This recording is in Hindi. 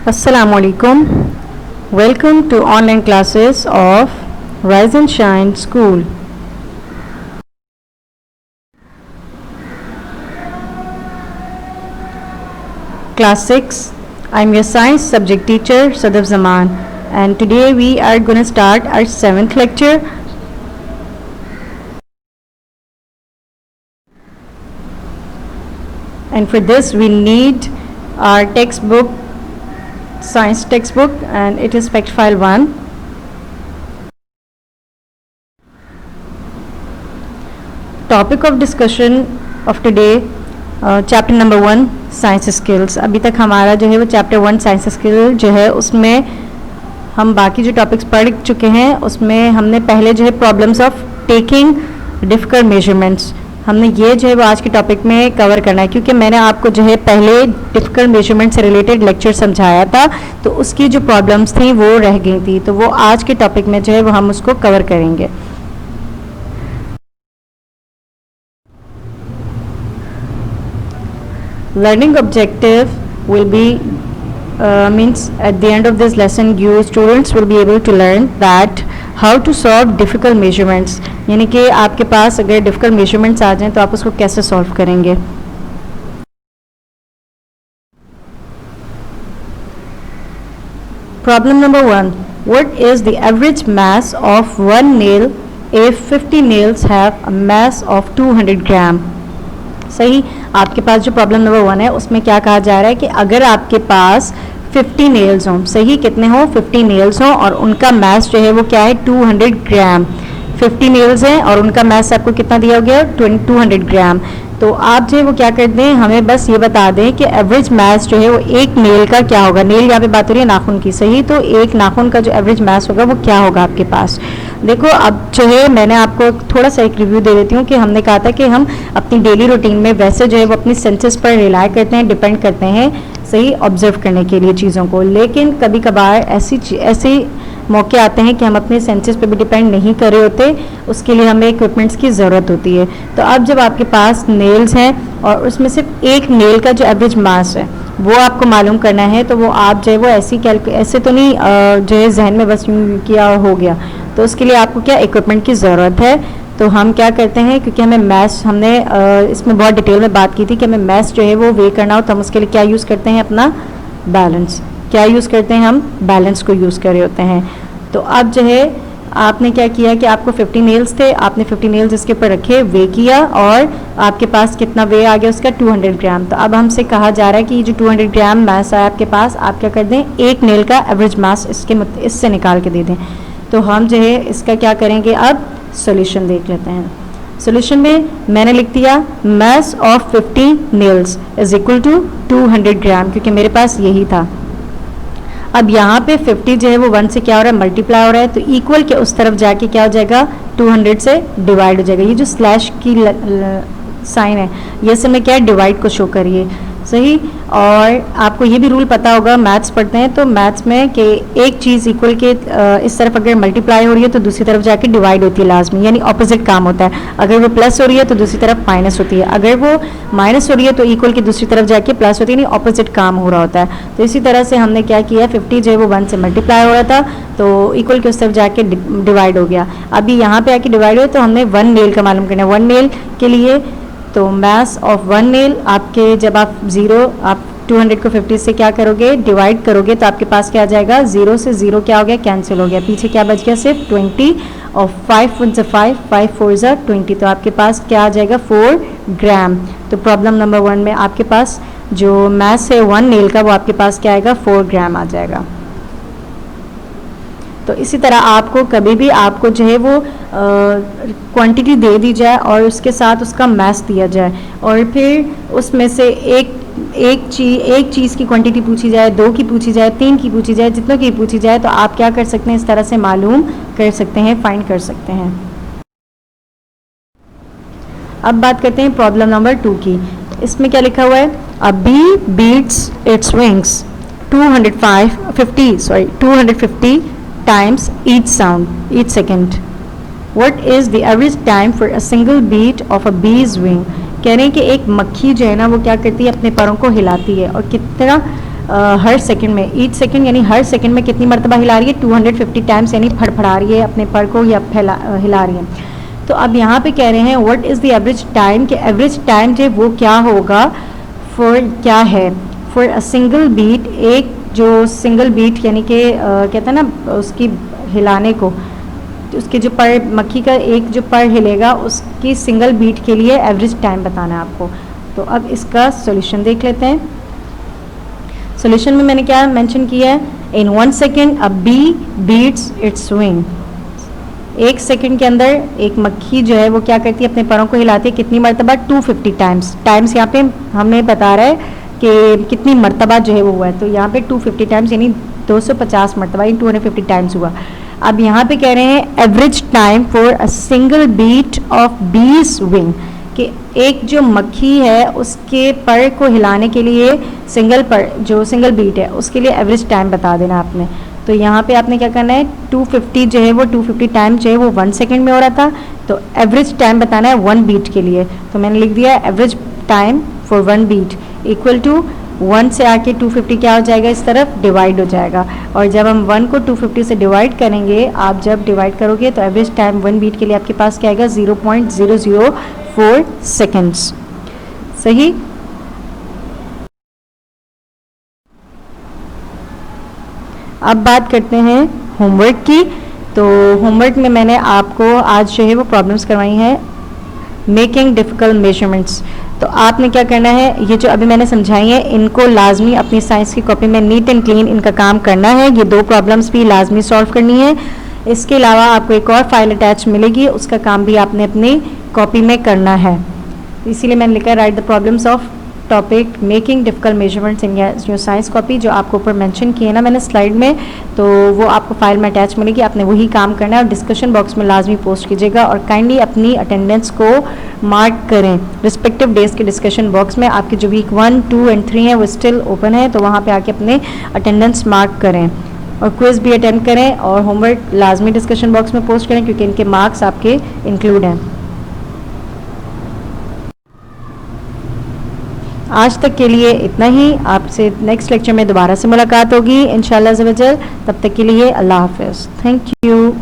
Assalamualaikum. Welcome to online classes of Rise and Shine School. Class 6. I'm your science subject teacher Sadaf Zaman, and today we are going to start our 7th lecture. And for this we need our textbook, science textbook, and it is fact file 1. Topic of discussion of today, chapter number 1 science skills. अभी तक हमारा जो है वो चैप्टर 1 साइंस स्किल जो है उसमें हम बाकी जो टॉपिक्स पढ़ चुके हैं उसमें हमने पहले जो है problems of taking difficult measurements हमने ये जो है वो आज के टॉपिक में कवर करना है, क्योंकि मैंने आपको जो है पहले डिफिकल्ट मेजरमेंट से रिलेटेड लेक्चर समझाया था तो उसकी जो प्रॉब्लम्स थी वो रह गई थी, तो वो आज के टॉपिक में जो है वो हम उसको कवर करेंगे. Learning objective will be means at the end of this lesson you students will be able to learn that how to solve difficult measurements, यानी कि आपके पास अगर difficult measurements आ जाएं तो आप उसको कैसे solve करेंगे. Problem number 1. What is the average mass of one nail if 50 nails have a mass of 200 gram? सही. आपके पास जो प्रॉब्लम नंबर 1 है उसमें क्या कहा जा रहा है कि अगर आपके पास 50 नेल्स हों, सही कितने हों, 50 नेल्स हों और उनका मास जो है वो क्या है 200 ग्राम. 50 नेल्स हैं और उनका मास आपको कितना दिया गया 200 ग्राम. तो आप जो है वो क्या कर दें, हमें बस ये बता दें कि एवरेज मास जो है वो एक नेल का क्या होगा. नेल यहाँ पे बात हो रही है नाखून की, सही. तो एक नाखून का जो एवरेज मास होगा वो क्या होगा आपके पास. देखो अब जो है मैंने आपको थोड़ा सा एक रिव्यू दे देती हूँ कि हमने कहा था कि हम अपनी डेली रूटीन में वैसे जो है वो अपनी सेंसेस पर रिलाई करते हैं, डिपेंड करते हैं, सही, ऑब्जर्व करने के लिए चीज़ों को. लेकिन कभी कभार ऐसे मौके आते हैं कि हम अपने सेंसेस पे भी डिपेंड नहीं कर रहे होते, उसके लिए हमें इक्विपमेंट्स की ज़रूरत होती है. तो अब जब आपके पास नेल्स हैं और उसमें सिर्फ एक नेल का जो एवरेज मास है वो आपको मालूम करना है, तो वो आप जो है वो ऐसे तो नहीं जो है जहन में बस यूँ किया हो गया. तो उसके लिए आपको क्या इक्विपमेंट की ज़रूरत है. तो हम क्या करते हैं, क्योंकि हमें मैथ्स हमने इसमें बहुत डिटेल में बात की थी कि हमें मैथ्स जो है वो वे करना हो, तो हम उसके लिए क्या यूज़ करते हैं, अपना बैलेंस. क्या यूज़ करते हैं, हम बैलेंस को यूज़ कर रहे होते हैं. तो अब जो है आपने क्या किया कि आपको 50 नेल्स थे, आपने 50 नेल्स इसके ऊपर रखे, वे किया और आपके पास कितना वे आ गया उसका 200 ग्राम. तो अब हमसे कहा जा रहा है कि ये जो 200 ग्राम मास है आपके पास, आप क्या कर दें, एक नेल का एवरेज मास इससे निकाल के दे दें. तो हम जो है इसका क्या करेंगे, अब सॉल्यूशन देख लेते हैं. सॉल्यूशन में मैंने लिख दिया mass of 50 nails is equal to 200 gram, क्योंकि मेरे पास यही था. अब यहाँ पे 50 जो है वो 1 से क्या हो रहा है, मल्टीप्लाई हो रहा है, तो इक्वल के उस तरफ जाके क्या हो जाएगा, 200 से डिवाइड हो जाएगा. ये जो स्लैश की साइन है ये से मैं क्या है, डिवाइड को शो करिए, सही. और आपको ये भी रूल पता होगा, मैथ्स पढ़ते हैं तो मैथ्स में कि एक चीज़ इक्वल के इस तरफ अगर मल्टीप्लाई हो रही है तो दूसरी तरफ जाके डिवाइड होती है लाजमी, यानी ऑपोजिट काम होता है. अगर वो प्लस हो रही है तो दूसरी तरफ माइनस होती है, अगर वो माइनस हो रही है तो इक्वल की दूसरी तरफ जाके प्लस होती है, यानी ऑपोजिट काम हो रहा होता है. तो इसी तरह से हमने क्या किया, 50 जो है वो 1 से मल्टीप्लाई हो रहा था तो इक्वल के उस तरफ जाके डिवाइड हो गया. अभी यहाँ पे आके डिवाइड हुआ तो हमने 1 नेल का मालूम करना है. 1 नेल के लिए तो मास ऑफ 1 नेल आपके, जब आप 200 को 50 से क्या करोगे, डिवाइड करोगे तो आपके पास क्या आ जाएगा, 0 से 0 क्या हो गया, कैंसिल हो गया. पीछे क्या बच गया, सिर्फ 20 और 5 1 5 5 4 20. तो आपके पास क्या आ जाएगा, 4 ग्राम. तो प्रॉब्लम नंबर 1 में आपके पास जो मास है 1 नेल का वो आपके पास क्या आएगा, 4 ग्राम आ जाएगा. तो इसी तरह आपको कभी भी आपको जो है वो क्वांटिटी दे दी जाए और उसके साथ उसका मास दिया जाए और फिर उसमें से एक चीज़ की क्वांटिटी पूछी जाए, 2 की पूछी जाए, 3 की पूछी जाए, जितनों की पूछी जाए, तो आप क्या कर सकते हैं, इस तरह से मालूम कर सकते हैं, फाइंड कर सकते हैं. अब बात करते हैं प्रॉब्लम नंबर 2 की. इसमें क्या लिखा हुआ है, a bee beats its wings 250 times each second. What is the average time for a single beat of a bee's wing? कह रहे हैं कि एक मक्खी जो है ना वो क्या करती है, अपने पैरों को हिलाती है और कितना हर सेकंड में, ईच सेकंड यानी हर सेकंड में कितनी मरतबा हिला रही है, 250 टाइम्स, यानी फड़फड़ा रही है अपने पर को या हिला रही है। तो अब यहाँ पे कह रहे हैं what is the average time, कि एवरेज टाइम जो वो क्या होगा फॉर, क्या है फॉर अ सिंगल बीट, एक जो सिंगल बीट यानी कि कहते हैं ना उसकी हिलाने को, उसके जो पर मक्खी का एक जो पर हिलेगा उसकी सिंगल बीट के लिए एवरेज टाइम बताना है आपको। तो अब इसका सॉल्यूशन देख लेते हैं। सॉल्यूशन में मैंने क्या मेंशन किया है, in 1 second a bee beats its wing, 1 second के अंदर एक मक्खी जो है वो क्या करती है, अपने परों को हिलाती है कितनी मरतबा, 250 टाइम्स। टाइम्स यहाँ पे हमें बता रहा है कि कितनी मरतबा जो है वो हुआ है, तो यहाँ पे 250 टाइम्स यानी 250 मरतबा, इन 250 टाइम्स हुआ। अब यहाँ पे कह रहे हैं average time for a single beat of bee's wing, कि एक जो मक्खी है उसके पर को हिलाने के लिए सिंगल पर, जो सिंगल बीट है उसके लिए एवरेज टाइम बता देना आपने। तो यहाँ पे आपने क्या करना है, 250 जो है वो 250 टाइम जो है वो 1 सेकेंड में हो रहा था, तो एवरेज टाइम बताना है 1 बीट के लिए। तो मैंने लिख दिया average time for 1 beat equal to 1 से आके 250 क्या हो जाएगा, इस तरफ डिवाइड हो जाएगा। और जब हम 1 को 250 से डिवाइड करेंगे, आप जब डिवाइड करोगे तो एवरेज टाइम 1 बीट के लिए आपके पास क्या आएगा, 0.004 सेकेंड्स। सही। अब बात करते हैं होमवर्क की। तो होमवर्क में मैंने आपको आज जो है वो प्रॉब्लम्स करवाई हैं मेकिंग डिफ़िकल्ट मेजरमेंट्स। तो आपने क्या करना है, ये जो अभी मैंने समझाई है इनको लाजमी अपनी साइंस की कॉपी में नीट एंड क्लीन इनका काम करना है। ये 2 प्रॉब्लम्स भी लाजमी सॉल्व करनी है। इसके अलावा आपको एक और फाइल अटैच मिलेगी, उसका काम भी आपने अपनी कॉपी में करना है। इसीलिए मैंने लिखा right the problems of topic making difficult measurements in your science copy, जो आपको ऊपर मेंशन किए ना मैंने स्लाइड में, तो वो आपको फाइल में अटैच मिलेगी। आपने वही काम करना है और डिस्कशन बॉक्स में लाजमी पोस्ट कीजिएगा और काइंडली अपनी अटेंडेंस को मार्क करें। रिस्पेक्टिव डेज के डिस्कशन बॉक्स में आपके जो वीक 1, 2 एंड 3 है वो स्टिल ओपन है, तो वहाँ पर आके अपने अटेंडेंस मार्क करें और क्विज़ भी अटेंड करें और होमवर्क लाजमी डिस्कशन बॉक्स में पोस्ट करें क्योंकि इनके मार्क्स आपके इंक्लूड हैं। आज तक के लिए इतना ही। आपसे नेक्स्ट लेक्चर में दोबारा से मुलाकात होगी इंशाअल्लाह अज़्ज़ा वजल। तब तक के लिए अल्लाह हाफ़िज़। Thank you.